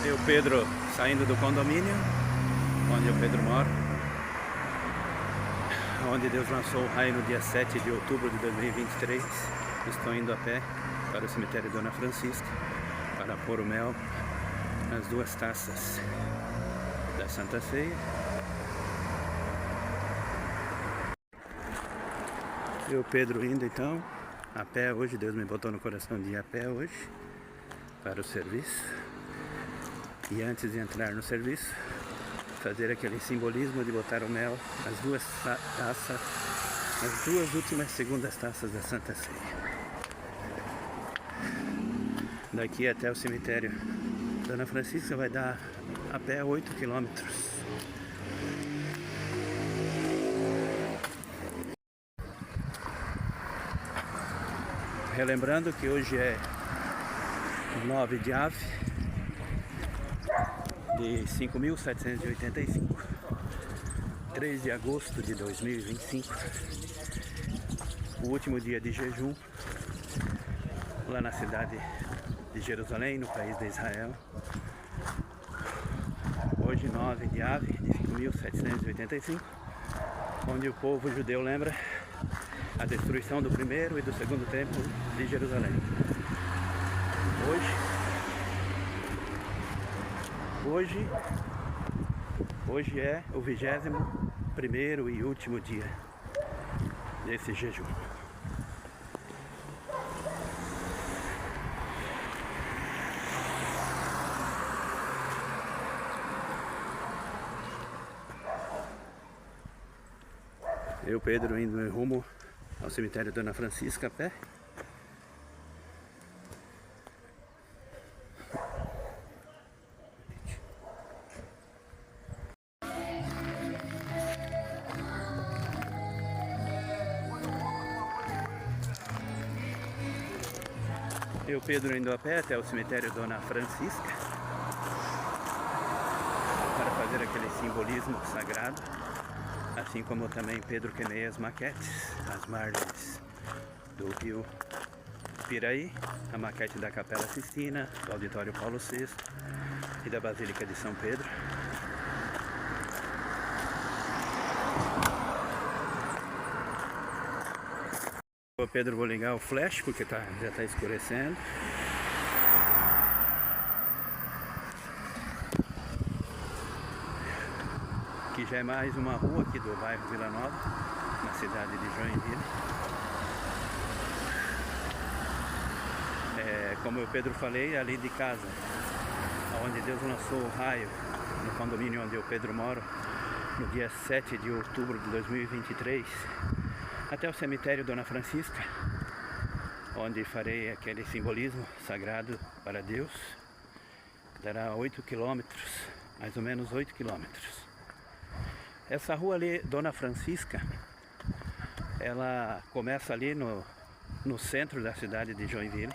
E o Pedro saindo do condomínio, onde o Pedro mora, onde Deus lançou o raio no dia 7 de outubro de 2023. Estou indo a pé para o cemitério Dona Francisca para pôr o mel nas duas taças da Santa Ceia. E o Pedro indo então a pé hoje. Deus me botou no coração de ir a pé hoje para o serviço. E antes de entrar no serviço, fazer aquele simbolismo de botar o mel nas duas taças, nas duas últimas segundas taças da Santa Ceia. Daqui até o cemitério Dona Francisca vai dar a pé 8 quilômetros. Relembrando que hoje é 9 de Ave de 5.785, 3 de agosto de 2025, o último dia de jejum lá na cidade de Jerusalém, no país de Israel. Hoje 9 de Ave de 5.785, onde o povo judeu lembra a destruição do primeiro e do segundo templo de Jerusalém. Hoje é o 21º e último dia desse jejum. Eu, Pedro, indo em rumo ao cemitério Dona Francisca a pé. Eu, Pedro, indo a pé até o cemitério Dona Francisca para fazer aquele simbolismo sagrado, assim como também Pedro queimei as maquetes às margens do rio Piraí, a maquete da Capela Sistina, do Auditório Paulo VI e da Basílica de São Pedro. O Pedro, vou ligar o flash porque já está escurecendo. Aqui já é mais uma rua aqui do bairro Vila Nova, na cidade de Joinville. Como eu, Pedro, falei, ali de casa, onde Deus lançou o raio, no condomínio onde eu, Pedro, moro, no dia 7 de outubro de 2023, até o cemitério Dona Francisca, onde farei aquele simbolismo sagrado para Deus. Dará 8 quilômetros, mais ou menos 8 quilômetros. Essa rua ali, Dona Francisca, ela começa ali no centro da cidade de Joinville,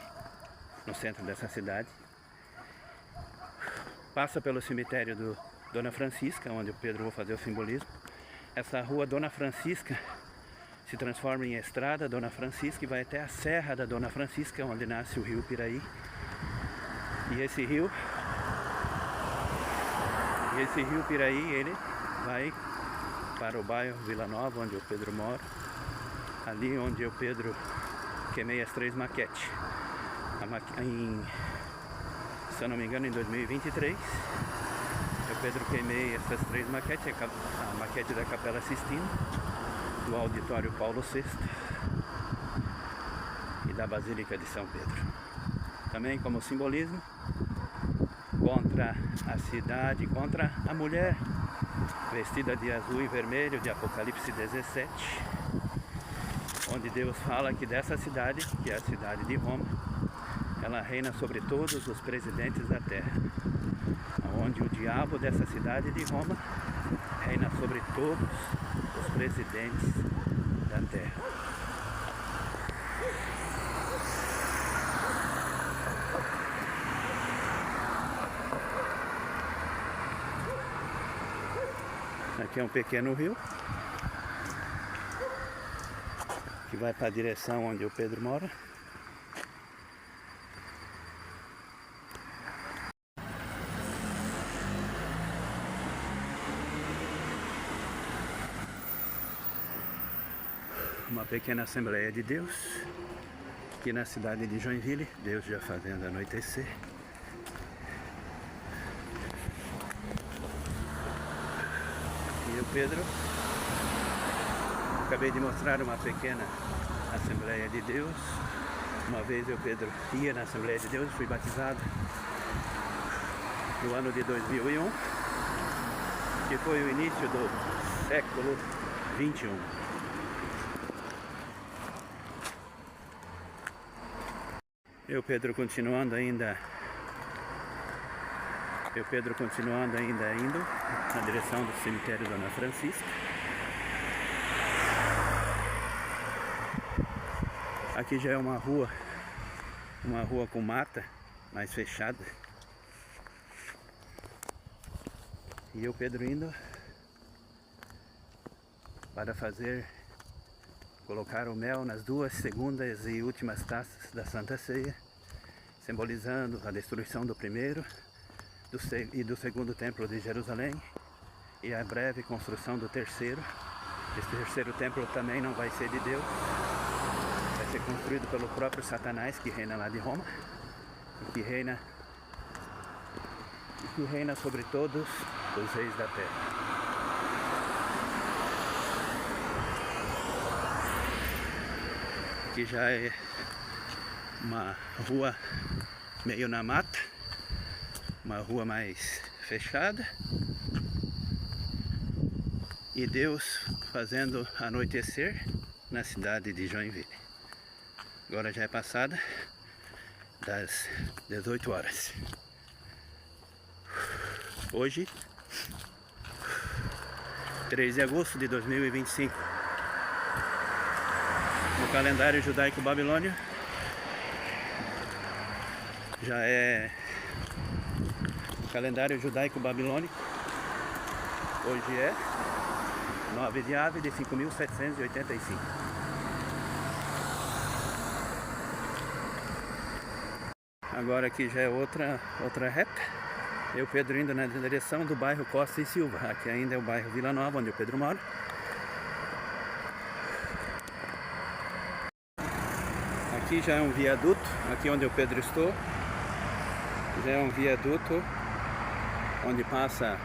no centro dessa cidade. Passa pelo cemitério do Dona Francisca, onde o Pedro vai fazer o simbolismo. Essa rua Dona Francisca se transforma em estrada Dona Francisca e vai até a Serra da Dona Francisca, onde nasce o rio Piraí. E esse rio Piraí, ele vai para o bairro Vila Nova, onde o Pedro mora, ali onde eu, Pedro, queimei as 3 maquetes. Se eu não me engano, em 2023, eu, Pedro, queimei essas 3 maquetes, a maquete da Capela Sistina, do Auditório Paulo VI e da Basílica de São Pedro. Também como simbolismo contra a cidade, contra a mulher vestida de azul e vermelho de Apocalipse 17, onde Deus fala que dessa cidade, que é a cidade de Roma, ela reina sobre todos os presidentes da terra, onde o diabo dessa cidade de Roma reina sobre todos os presidentes da terra. Aqui é um pequeno rio que vai para a direção onde o Pedro mora. uma pequena Assembleia de Deus aqui na cidade de Joinville. Deus já fazendo anoitecer. E o Pedro, acabei de mostrar uma pequena Assembleia de Deus. Uma vez o Pedro ia na Assembleia de Deus, fui batizado no ano de 2001, que foi o início do século 21. E o Pedro continuando ainda indo na direção do cemitério Dona Francisca. Aqui já é uma rua com mata, mais fechada. E o Pedro indo para colocar o mel nas duas segundas e últimas taças da Santa Ceia, simbolizando a destruição do primeiro e do segundo templo de Jerusalém e a breve construção do terceiro. Esse terceiro templo também não vai ser de Deus, vai ser construído pelo próprio Satanás, que reina lá de Roma e que reina sobre todos os reis da terra. Aqui já é uma rua meio na mata, uma rua mais fechada, e Deus fazendo anoitecer na cidade de Joinville. Agora já é passada das 18 horas. Hoje, 3 de agosto de 2025, no calendário judaico-babilônio, já é calendário judaico-babilônico. Hoje é 9 de Ave de 5.785. Agora aqui já é outra reta. Eu, Pedro, indo na direção do bairro Costa e Silva. Aqui ainda é o bairro Vila Nova, onde o Pedro mora. Aqui já é um viaduto, aqui onde o Pedro estou. Já é um viaduto onde passa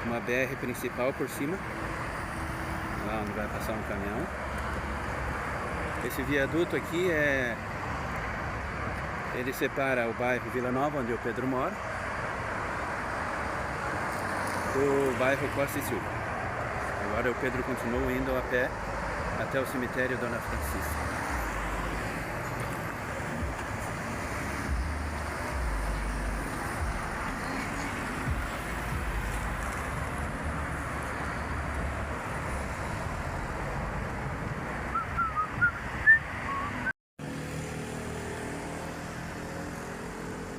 uma BR principal por cima, lá onde vai passar um caminhão. Esse viaduto aqui ele separa o bairro Vila Nova, onde o Pedro mora, do bairro Costa e Silva. Agora o Pedro continua indo a pé até o cemitério Dona Francisca.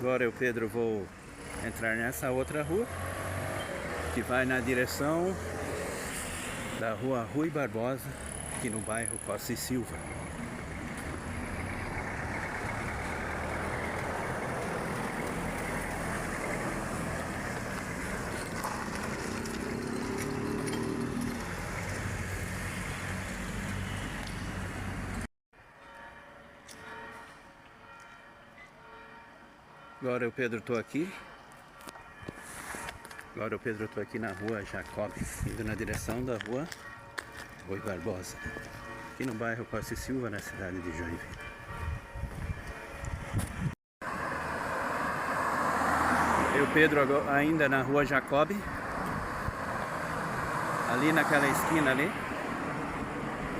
Agora eu, Pedro, vou entrar nessa outra rua, que vai na direção da rua Rui Barbosa, aqui no bairro Costa e Silva. Agora eu, Pedro, estou aqui. Na rua Jacob, indo na direção da rua Rui Barbosa, aqui no bairro Costa e Silva, na cidade de Joinville. Eu, Pedro, ainda na rua Jacob, ali naquela esquina ali,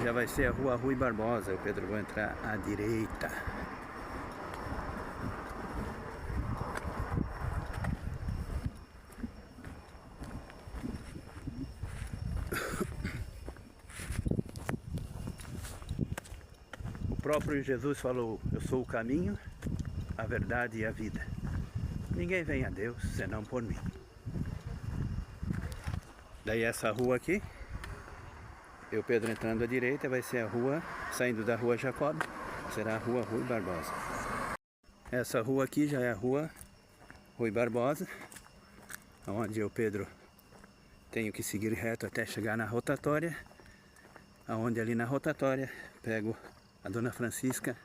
já vai ser a rua Rui Barbosa. Eu, Pedro, vou entrar à direita. O próprio Jesus falou: eu sou o caminho, a verdade e a vida. Ninguém vem a Deus senão por mim. Daí essa rua aqui, eu, Pedro, entrando à direita, vai ser a rua, saindo da rua Jacob, será a rua Rui Barbosa. Essa rua aqui já é a rua Rui Barbosa, onde eu, Pedro, tenho que seguir reto até chegar na rotatória, aonde ali na rotatória pego a Dona Francisca,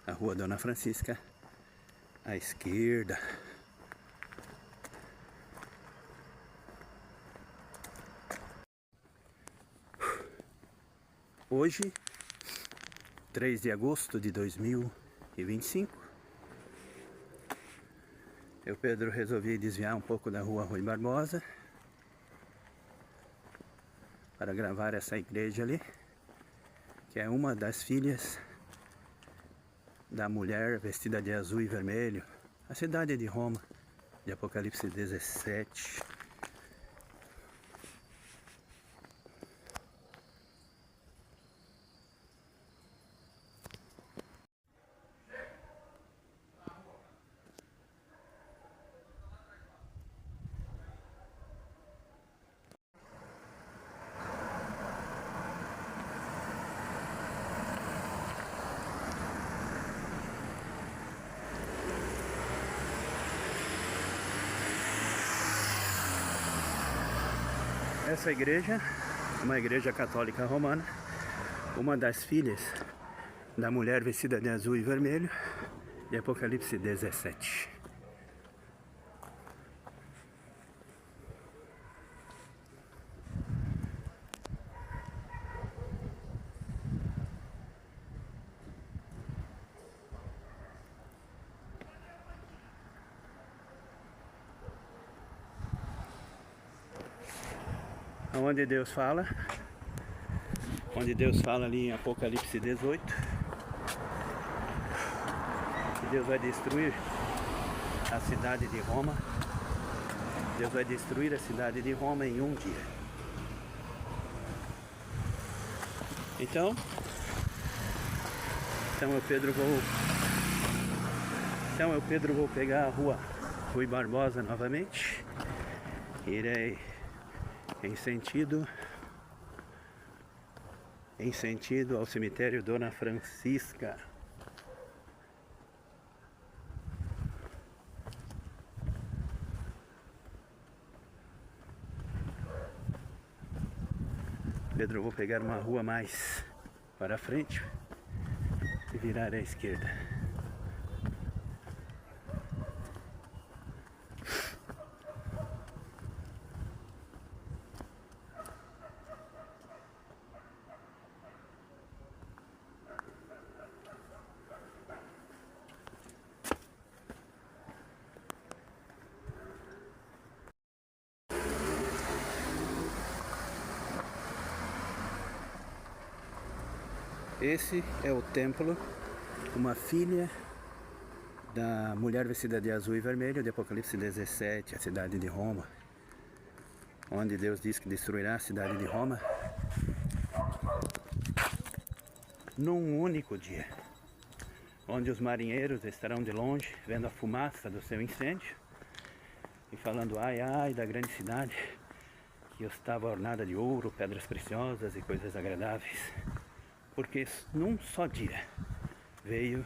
a rua Dona Francisca, à esquerda. Hoje, 3 de agosto de 2025, eu, Pedro, resolvi desviar um pouco da rua Rui Barbosa para gravar essa igreja ali, que é uma das filhas da mulher vestida de azul e vermelho, a cidade de Roma, de Apocalipse 17. Essa igreja é uma igreja católica romana, uma das filhas da mulher vestida de azul e vermelho, de Apocalipse 17. Onde Deus fala ali em Apocalipse 18, que Deus vai destruir a cidade de Roma. Deus vai destruir a cidade de Roma em um dia. Então eu, Pedro, vou pegar a rua Rui Barbosa novamente. Irei em sentido ao cemitério Dona Francisca. Pedro, eu vou pegar uma rua mais para frente e virar à esquerda. Esse é o templo, uma filha da mulher vestida de azul e vermelho, de Apocalipse 17, a cidade de Roma, onde Deus diz que destruirá a cidade de Roma num único dia, onde os marinheiros estarão de longe vendo a fumaça do seu incêndio e falando ai ai da grande cidade que estava ornada de ouro, pedras preciosas e coisas agradáveis, porque num só dia veio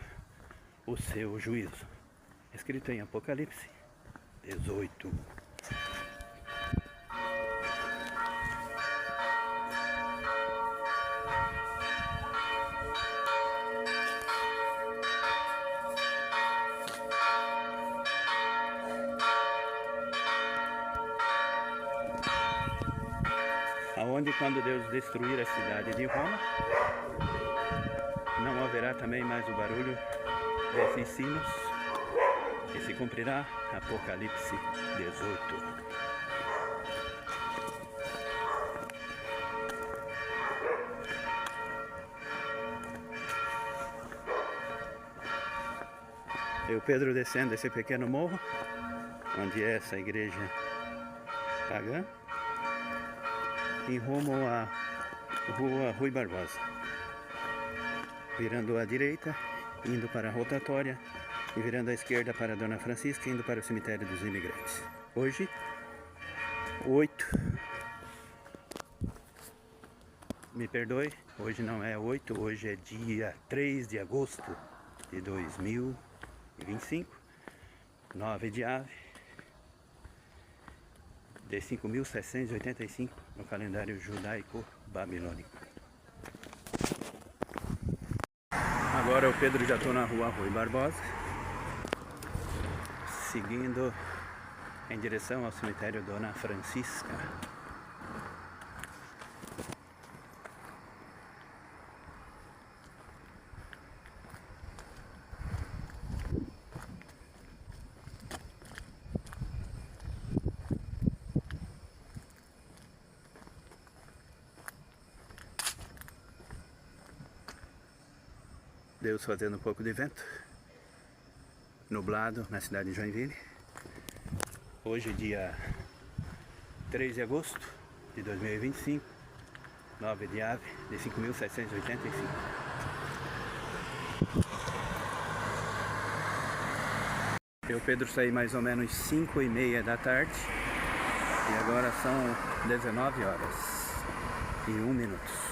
o seu juízo, escrito em Apocalipse 18. Aonde, quando Deus destruir a cidade de Roma, não haverá também mais o barulho desses sinos, e se cumprirá Apocalipse 18. Eu, Pedro, descendo esse pequeno morro, onde é essa igreja pagã, em rumo à rua Rui Barbosa, virando à direita, indo para a rotatória, e virando à esquerda para a Dona Francisca, indo para o cemitério dos imigrantes. Hoje, 8, me perdoe, hoje não é 8, hoje é dia 3 de agosto de 2025, 9 de ave, de 5.785 no calendário judaico babilônico. Agora eu, Pedro, já estou na rua Rui Barbosa, seguindo em direção ao cemitério Dona Francisca. Deus fazendo um pouco de vento, nublado na cidade de Joinville. Hoje, dia 3 de agosto de 2025, 9 de ave de 5.785. Eu, Pedro, saí mais ou menos 5h30 da tarde e agora são 19 horas e 1 minuto.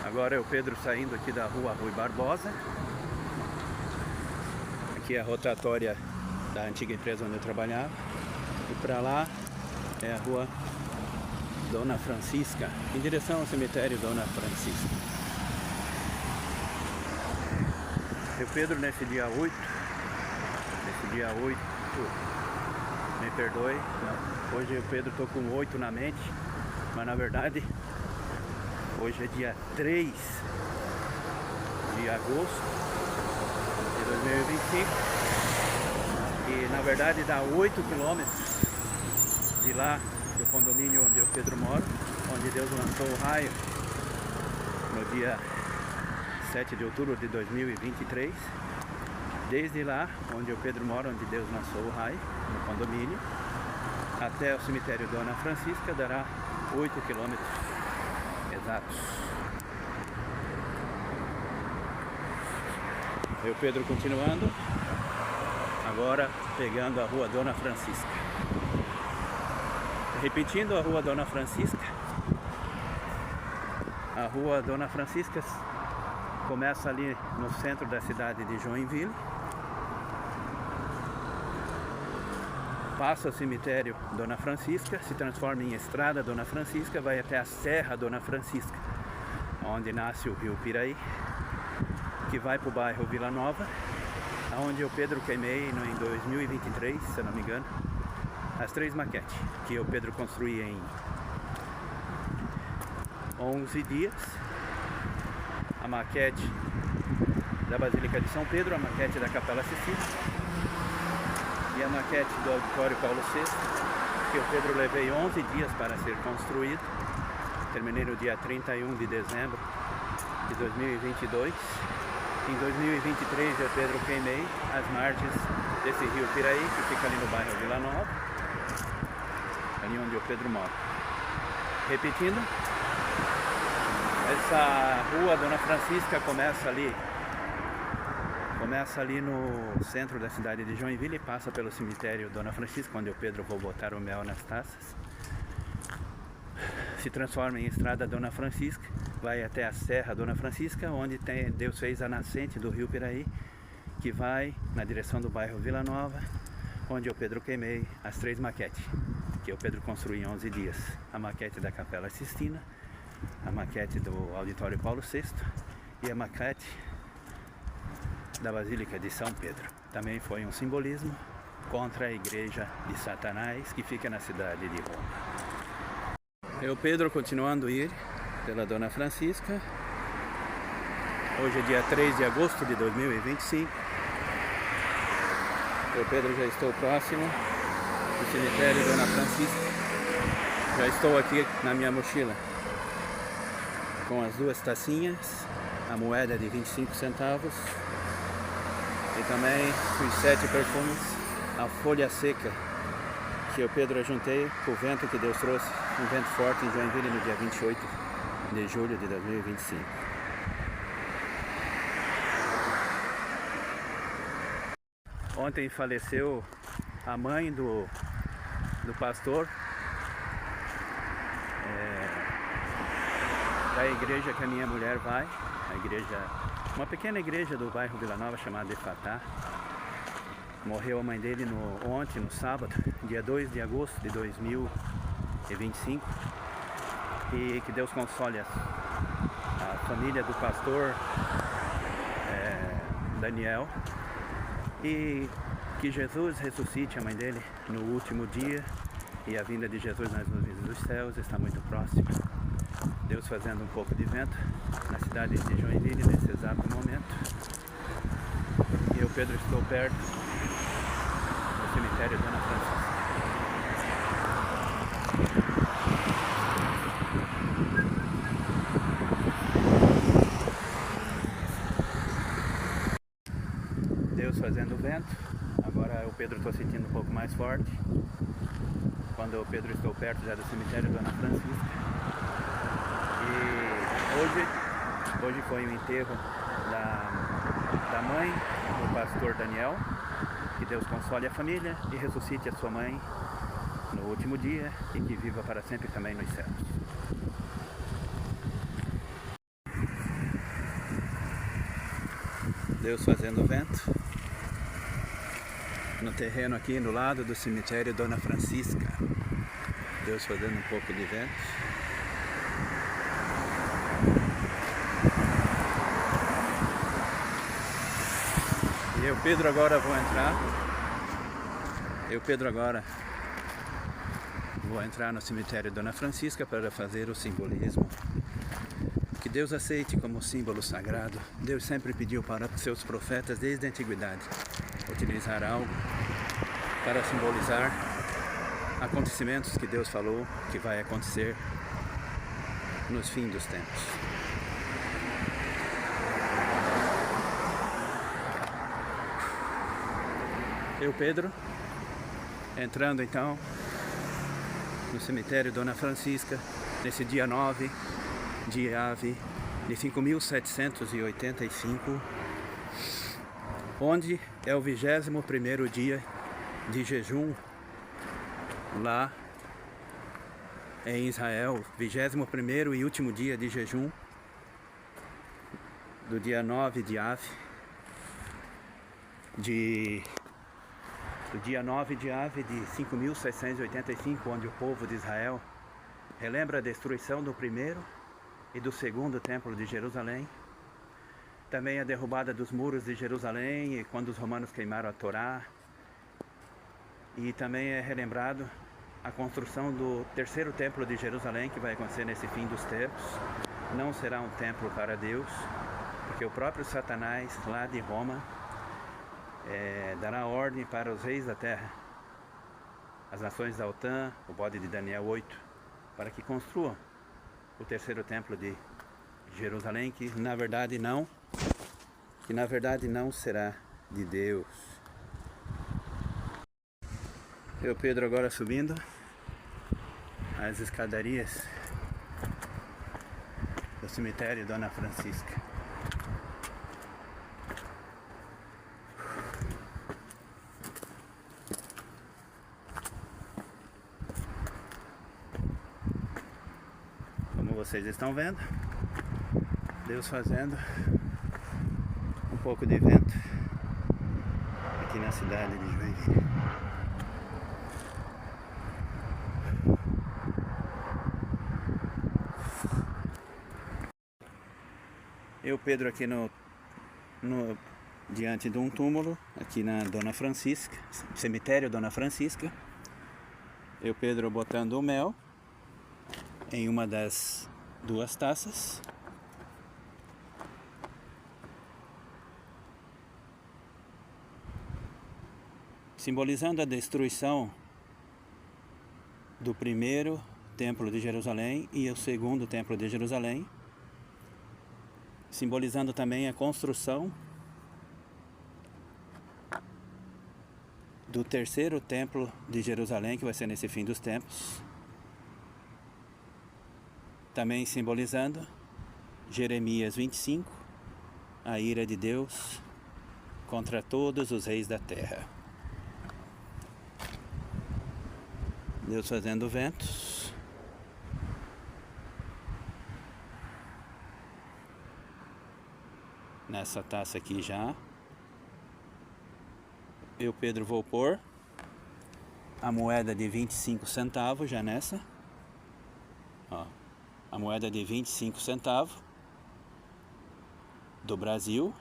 Agora eu, Pedro, saindo aqui da rua Rui Barbosa. Aqui é a rotatória da antiga empresa onde eu trabalhava. E para lá é a rua Dona Francisca, em direção ao cemitério Dona Francisca. Eu, Pedro, nesse dia 8, me perdoe, não, hoje eu, Pedro, estou com 8 na mente, mas na verdade hoje é dia 3 de agosto de 2025 e na verdade dá 8 quilômetros de lá do condomínio onde eu, Pedro, moro, onde Deus lançou o raio no dia 7 de outubro de 2023. Desde lá, onde eu, Pedro, moro, onde Deus lançou o raio, no condomínio, até o cemitério Dona Francisca dará 8 quilômetros exatos. Eu, Pedro, continuando, agora pegando a rua Dona Francisca. Repetindo a rua Dona Francisca. A rua Dona Francisca começa ali no centro da cidade de Joinville. Passa o cemitério Dona Francisca, se transforma em estrada Dona Francisca, vai até a Serra Dona Francisca, onde nasce o rio Piraí, que vai para o bairro Vila Nova, onde eu, Pedro, queimei em 2023, se eu não me engano, as 3 maquetes que eu, Pedro, construí em 11 dias. A maquete da Basílica de São Pedro, a maquete da Capela Sistina e a maquete do Auditório Paulo VI, que eu, Pedro, levei 11 dias para ser construído. Terminei no dia 31 de dezembro de 2022. Em 2023 eu, Pedro, queimei as margens desse rio Piraí, que fica ali no bairro Vila Nova, ali onde eu, Pedro, moro. Repetindo, essa rua Dona Francisca começa ali no centro da cidade de Joinville e passa pelo cemitério Dona Francisca, onde eu, Pedro, vou botar o mel nas taças. Se transforma em estrada Dona Francisca, vai até a Serra Dona Francisca, onde Deus fez a nascente do rio Piraí, que vai na direção do bairro Vila Nova, onde eu, Pedro, queimei as 3 maquetes que eu, Pedro, construí em 11 dias. A maquete da Capela Sistina, a maquete do Auditório Paulo VI e a maquete da Basílica de São Pedro. Também foi um simbolismo contra a igreja de Satanás, que fica na cidade de Roma. Eu, Pedro, continuando a ir pela Dona Francisca. Hoje é dia 3 de agosto de 2025. Eu, Pedro, já estou próximo do cemitério Dona Francisca. Já estou aqui na minha mochila com as 2 tacinhas, a moeda de 25 centavos e também os 7 perfumes, a folha seca que eu, Pedro, juntei com o vento que Deus trouxe, um vento forte em Joinville no dia 28 de julho de 2025. Ontem faleceu a mãe do pastor da igreja que a minha mulher vai, a igreja, uma pequena igreja do bairro Vila Nova chamada Efatá. Morreu a mãe dele ontem, no sábado, dia 2 de agosto de 2025. E que Deus console a família do pastor Daniel, e que Jesus ressuscite a mãe dele no último dia, e a vinda de Jesus nas nuvens dos céus está muito próxima. Deus fazendo um pouco de vento na cidade de Joinville nesse exato momento. E eu, Pedro, estou perto do cemitério Dona Francisca. Deus fazendo vento. Agora o Pedro estou sentindo um pouco mais forte. Quando o Pedro estou perto já do cemitério Dona Francisca. E hoje foi o enterro da mãe do pastor Daniel. Que Deus console a família e ressuscite a sua mãe no último dia e que viva para sempre também nos céus. Deus fazendo vento no terreno aqui no lado do cemitério Dona Francisca. Deus fazendo um pouco de vento. E eu, Pedro, agora vou entrar. Vou entrar no cemitério Dona Francisca para fazer o simbolismo. Que Deus aceite como símbolo sagrado. Deus sempre pediu para seus profetas desde a antiguidade utilizar algo para simbolizar acontecimentos que Deus falou que vai acontecer nos fins dos tempos. Eu, Pedro, entrando então no cemitério Dona Francisca, nesse dia 9 de Ave de 5.785, onde é o 21º dia de jejum lá em Israel, 21º e último dia de jejum do dia 9 de Ave, do dia 9 de Ave de 5.685, onde o povo de Israel relembra a destruição do primeiro e do segundo templo de Jerusalém, também a derrubada dos muros de Jerusalém e quando os romanos queimaram a Torá, e também é relembrado a construção do terceiro templo de Jerusalém, que vai acontecer nesse fim dos tempos. Não será um templo para Deus, porque o próprio Satanás, lá de Roma, dará ordem para os reis da terra, as nações da OTAN, o bode de Daniel 8, para que construam o terceiro templo de Jerusalém, que na verdade não será de Deus. Eu, Pedro, agora subindo as escadarias do cemitério Dona Francisca. Como vocês estão vendo, Deus fazendo um pouco de vento aqui na cidade de Joinville. Eu, Pedro, aqui diante de um túmulo, aqui na Dona Francisca, cemitério Dona Francisca. Eu, Pedro, botando o mel em uma das duas taças. Simbolizando a destruição do primeiro templo de Jerusalém e o segundo templo de Jerusalém. Simbolizando também a construção do terceiro templo de Jerusalém, que vai ser nesse fim dos tempos. Também simbolizando Jeremias 25, a ira de Deus contra todos os reis da terra. Deus fazendo ventos. Nessa taça aqui já. Eu, Pedro, vou pôr a moeda de 25 centavos já nessa. Ó, a moeda de 25 centavos do Brasil.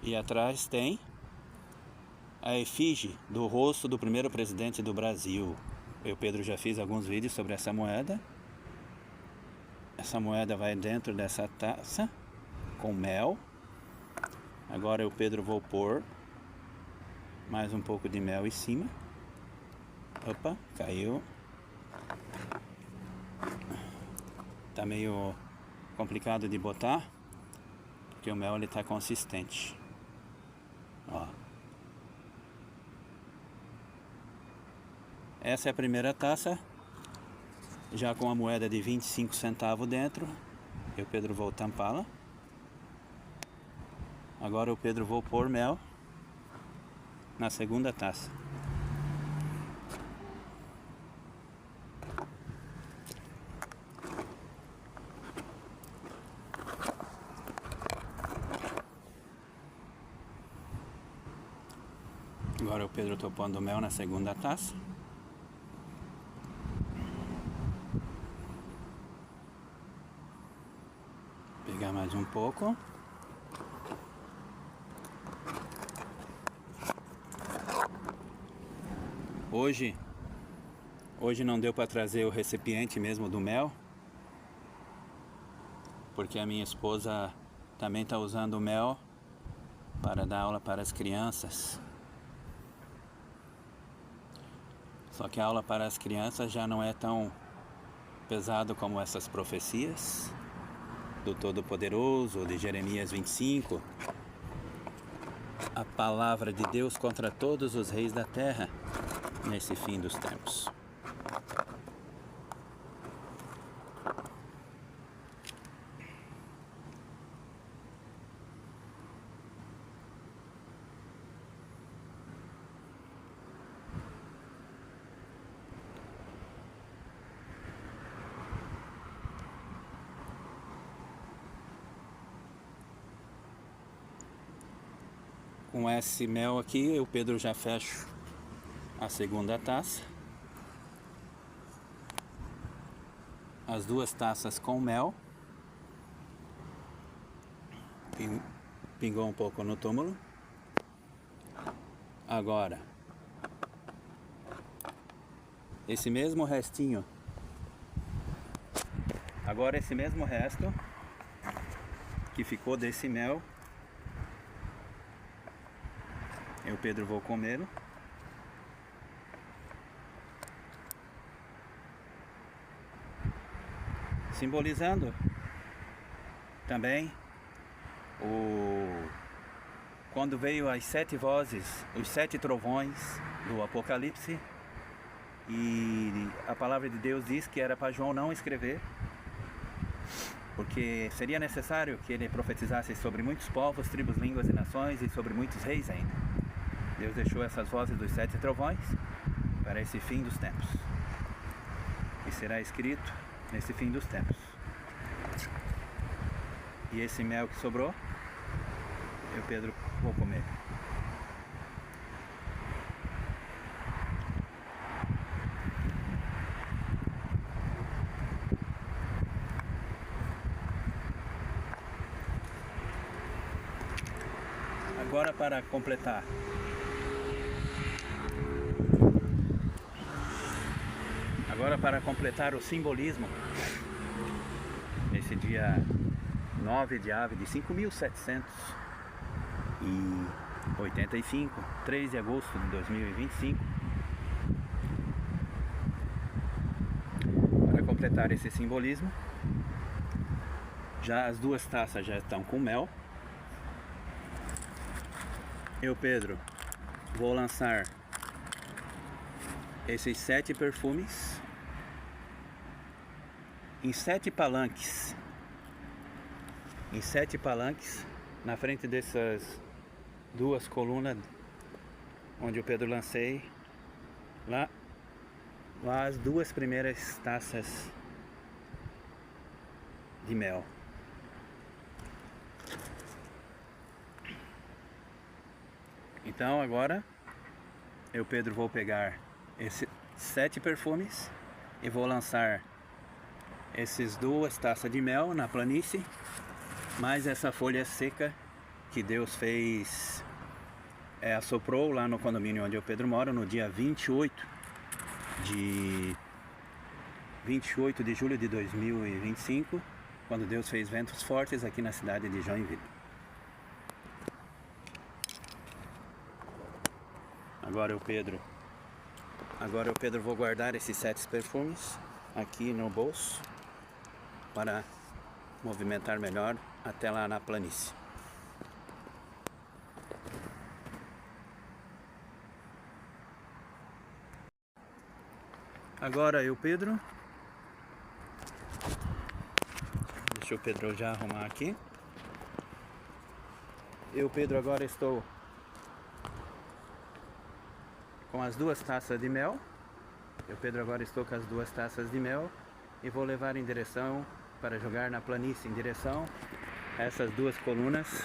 E atrás tem a efígie do rosto do primeiro presidente do Brasil. Eu, Pedro, já fiz alguns vídeos sobre essa moeda. Essa moeda vai dentro dessa taça com mel. Agora eu, Pedro, vou pôr mais um pouco de mel em cima. Opa, caiu. Tá meio complicado de botar, porque o mel ele tá consistente. Ó. Essa é a primeira taça, já com a moeda de 25 centavos dentro. Eu, Pedro, vou tampá-la. Agora eu, Pedro, vou pôr mel na segunda taça. Agora o Pedro tô pondo mel na segunda taça. Pegar mais um pouco. Hoje não deu para trazer o recipiente mesmo do mel, porque a minha esposa também está usando o mel para dar aula para as crianças. Só que a aula para as crianças já não é tão pesado como essas profecias do Todo-Poderoso, de Jeremias 25. A palavra de Deus contra todos os reis da terra nesse fim dos tempos. Com esse mel aqui, o Pedro já fecha a segunda taça. As duas taças com mel. Pingou um pouco no túmulo. Agora, esse mesmo restinho. Agora esse mesmo resto que ficou desse mel, eu, Pedro, vou comê-lo. Simbolizando também quando veio as 7 vozes, os 7 trovões do Apocalipse, e a palavra de Deus diz que era para João não escrever, porque seria necessário que ele profetizasse sobre muitos povos, tribos, línguas e nações, e sobre muitos reis ainda. Deus deixou essas vozes dos 7 trovões para esse fim dos tempos, e será escrito nesse fim dos tempos. E esse mel que sobrou, eu, Pedro, vou comer. Agora, para completar, o simbolismo, esse dia 9 de Ave de 5.785, 3 de agosto de 2025, para completar esse simbolismo, já as duas taças já estão com mel. Eu, Pedro, vou lançar esses 7 perfumes em 7 palanques. Em 7 palanques, na frente dessas duas colunas onde o Pedro lancei lá as duas primeiras taças de mel. Então agora eu, Pedro, vou pegar esses 7 perfumes e vou lançar essas 2 taças de mel na planície, mais essa folha seca que Deus fez, assoprou lá no condomínio onde o Pedro mora no dia 28 de julho de 2025, quando Deus fez ventos fortes aqui na cidade de Joinville. Agora o Pedro vou guardar esses 7 perfumes aqui no bolso para movimentar melhor até lá na planície. Agora eu, Pedro, deixa o Pedro já arrumar aqui. Eu, Pedro, agora estou com as 2 taças de mel. Eu, Pedro, agora estou com as 2 taças de mel e vou levar em direção para jogar na planície, em direção a essas 2 colunas.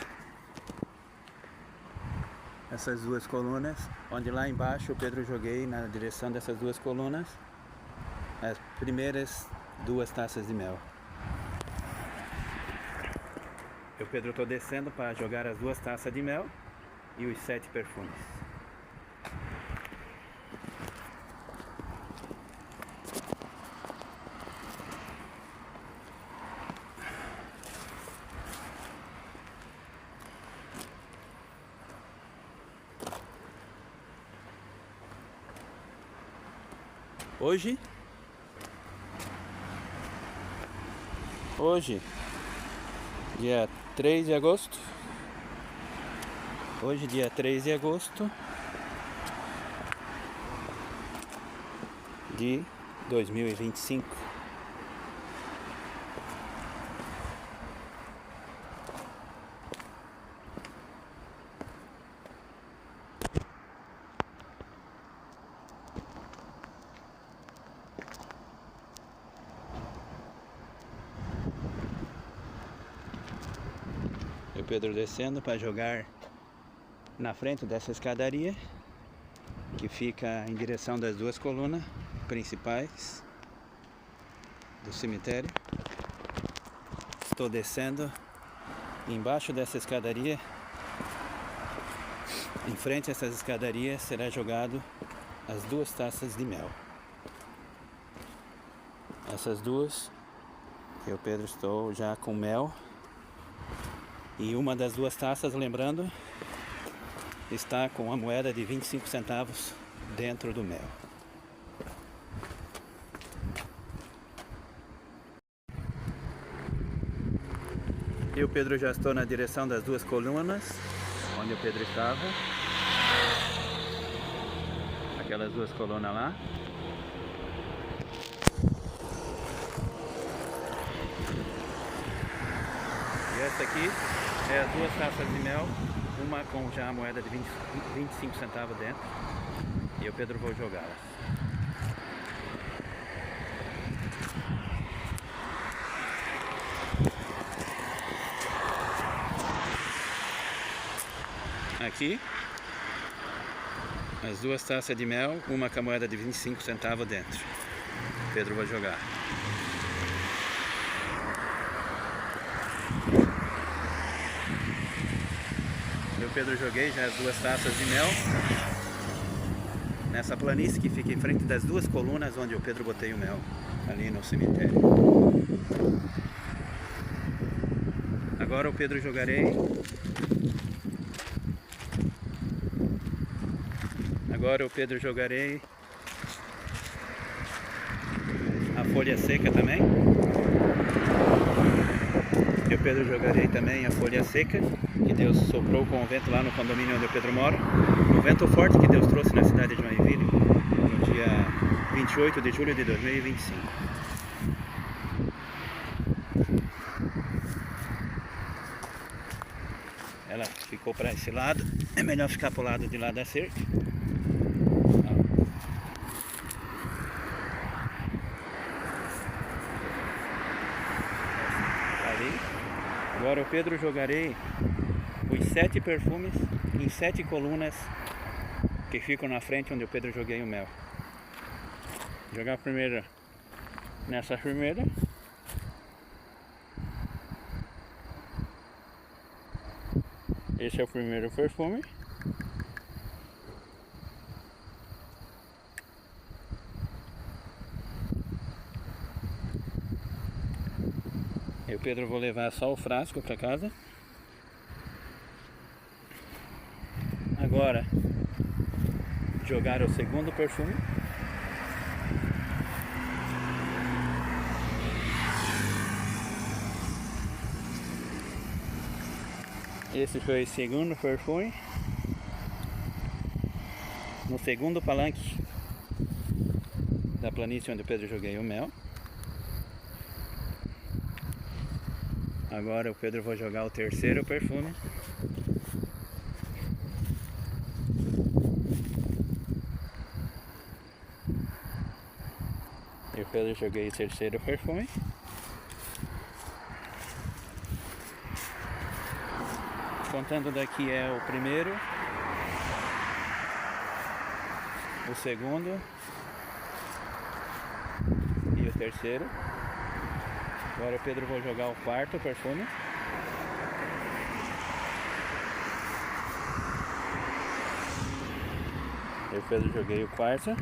Essas 2 colunas, onde lá embaixo o Pedro joguei na direção dessas 2 colunas as primeiras 2 taças de mel. Eu, Pedro, estou descendo para jogar as 2 taças de mel e os 7 perfumes. Hoje, dia 3 de agosto. Hoje, dia 3 de agosto de 2025. O Pedro descendo para jogar na frente dessa escadaria que fica em direção das 2 colunas principais do cemitério. Estou descendo embaixo dessa escadaria. Em frente a essas escadarias será jogado as 2 taças de mel. Essas 2, eu, Pedro, estou já com mel. E uma das 2 taças, lembrando, está com a moeda de 25 centavos dentro do mel. Eu, Pedro, já estou na direção das 2 colunas, onde o Pedro estava. Aquelas 2 colunas lá. E essa aqui é as 2 taças de mel, uma com já a moeda de 25 centavos dentro. E eu, Pedro, vou jogá-las. Aqui, as 2 taças de mel, uma com a moeda de 25 centavos dentro. Pedro vai jogar. Eu, Pedro, joguei já as 2 taças de mel nessa planície que fica em frente das 2 colunas onde eu, Pedro, botei o mel, ali no cemitério. Agora o Pedro jogarei. Agora o Pedro jogarei a folha seca também. Eu, Pedro, jogarei também a folha seca que Deus soprou com o vento lá no condomínio onde o Pedro mora. O vento forte que Deus trouxe na cidade de Joinville no dia 28 de julho de 2025. Ela ficou para esse lado. É melhor ficar para o lado de lá da cerca. Agora o Pedro jogarei os 7 perfumes em 7 colunas que ficam na frente onde o Pedro joguei o mel. Vou jogar primeiro nessa primeira. Esse é o primeiro perfume. Eu, Pedro, vou levar só o frasco para casa. Agora, jogar o segundo perfume. Esse foi o segundo perfume. No segundo palanque da planície onde o Pedro joguei o mel. Agora o Pedro vai jogar o terceiro perfume. E o Pedro joguei o terceiro perfume. Contando daqui é o primeiro, o segundo e o terceiro. Agora o Pedro vai jogar o quarto perfume. Eu, Pedro, joguei o quarto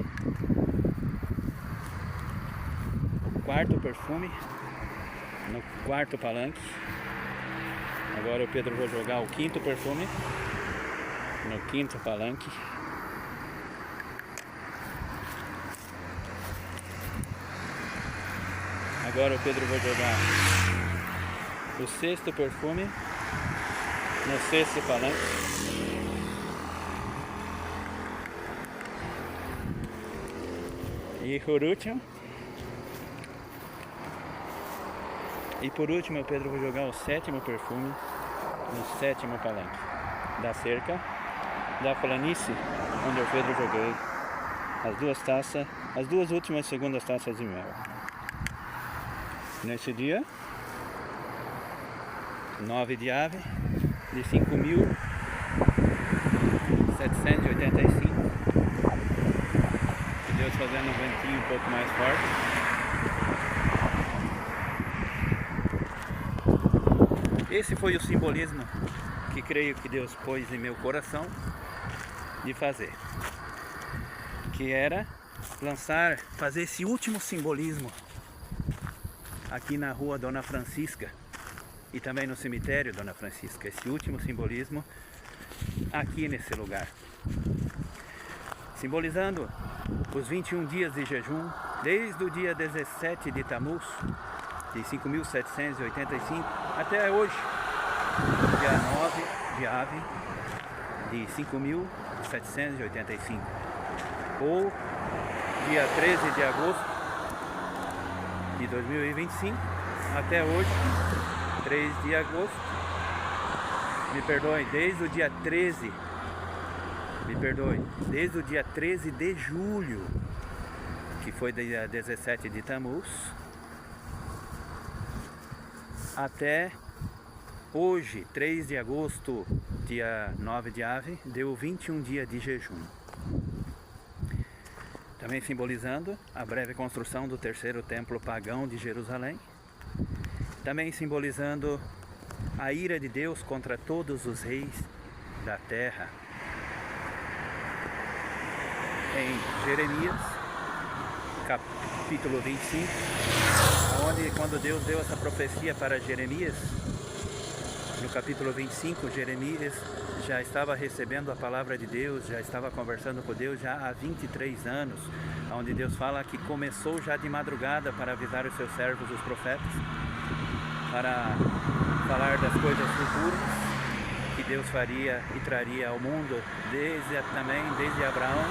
perfume no quarto palanque. Agora o Pedro vai jogar o quinto perfume no quinto palanque. Agora o Pedro vai jogar o sexto perfume no sexto palanque. E por último o Pedro vai jogar o sétimo perfume no sétimo palanque da cerca da planície onde o Pedro joguei as duas últimas segundas taças de mel. Nesse dia 9 de ave de 5.785, Deus fazendo um ventinho um pouco mais forte. Esse foi o simbolismo que creio que Deus pôs em meu coração de fazer, que era fazer esse último simbolismo aqui na rua Dona Francisca e também no cemitério Dona Francisca, esse último simbolismo aqui nesse lugar, simbolizando os 21 dias de jejum, desde o dia 17 de Tamuz, de 5.785 até hoje, dia 9 de ave de 5.785, ou dia 13 de agosto de 2025 até hoje, 3 de agosto, desde o dia 13 de julho, que foi dia 17 de Tamuz, até hoje, 3 de agosto, dia 9 de ave, deu 21 dias de jejum. Também simbolizando a breve construção do terceiro templo pagão de Jerusalém. Também simbolizando a ira de Deus contra todos os reis da terra. Em Jeremias, capítulo 25, onde quando Deus deu essa profecia para Jeremias, no capítulo 25, Jeremias já estava recebendo a palavra de Deus, já estava conversando com Deus já há 23 anos, onde Deus fala que começou já de madrugada para avisar os seus servos, os profetas, para falar das coisas futuras que Deus faria e traria ao mundo, desde Abraão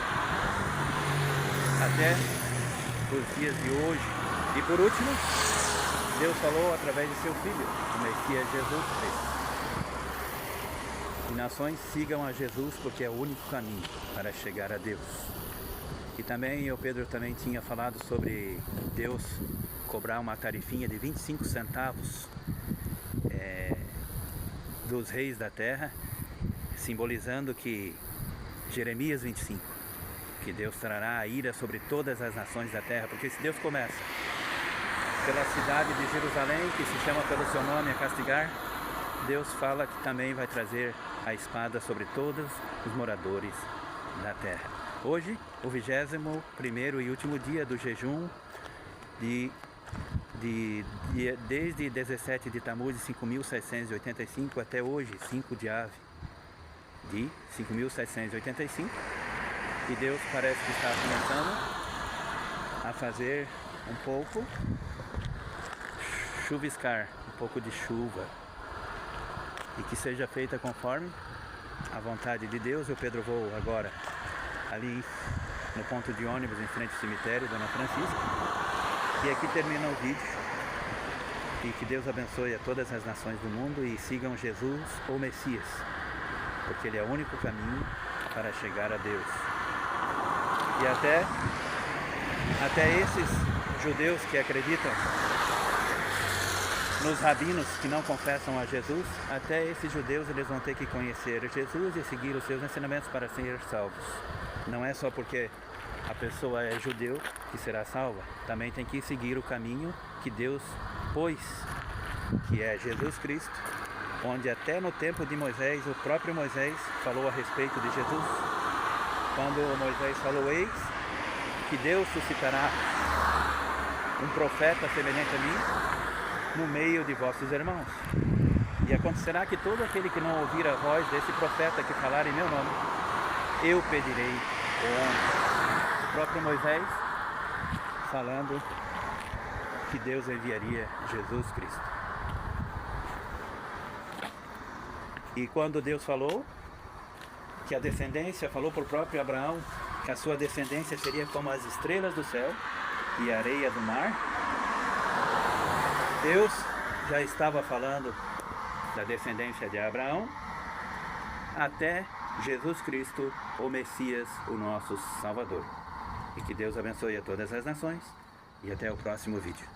até os dias de hoje. E por último, Deus falou através de seu Filho, o Messias Jesus Cristo. E nações sigam a Jesus, porque é o único caminho para chegar a Deus. E também o Pedro também tinha falado sobre Deus cobrar uma tarifinha de 25 centavos dos reis da terra, simbolizando que Jeremias 25, que Deus trará a ira sobre todas as nações da terra, porque se Deus começa pela cidade de Jerusalém, que se chama pelo seu nome a castigar, Deus fala que também vai trazer a espada sobre todos os moradores da terra. Hoje, o 21º e último dia do jejum desde 17 de Tammuz de 5.785 até hoje, 5 de Ave de 5.785, e Deus parece que está começando a fazer um pouco chuviscar, um pouco de chuva, e que seja feita conforme a vontade de Deus. Eu, Pedro, vou agora ali no ponto de ônibus em frente ao cemitério Dona Francisca, e aqui termina o vídeo, e que Deus abençoe a todas as nações do mundo e sigam Jesus, o Messias, porque Ele é o único caminho para chegar a Deus. E até esses judeus que acreditam nos rabinos que não confessam a Jesus, até esses judeus eles vão ter que conhecer Jesus e seguir os seus ensinamentos para ser salvos. Não é só porque a pessoa é judeu que será salva, também tem que seguir o caminho que Deus pôs, que é Jesus Cristo, onde até no tempo de Moisés, o próprio Moisés falou a respeito de Jesus, quando Moisés falou: eis que Deus suscitará um profeta semelhante a mim no meio de vossos irmãos. E acontecerá que todo aquele que não ouvir a voz desse profeta que falar em meu nome, eu pedirei honra. O próprio Moisés falando que Deus enviaria Jesus Cristo. E quando Deus falou que a descendência, falou para o próprio Abraão que a sua descendência seria como as estrelas do céu e a areia do mar, Deus já estava falando da descendência de Abraão até Jesus Cristo, o Messias, o nosso Salvador. E que Deus abençoe a todas as nações, e até o próximo vídeo.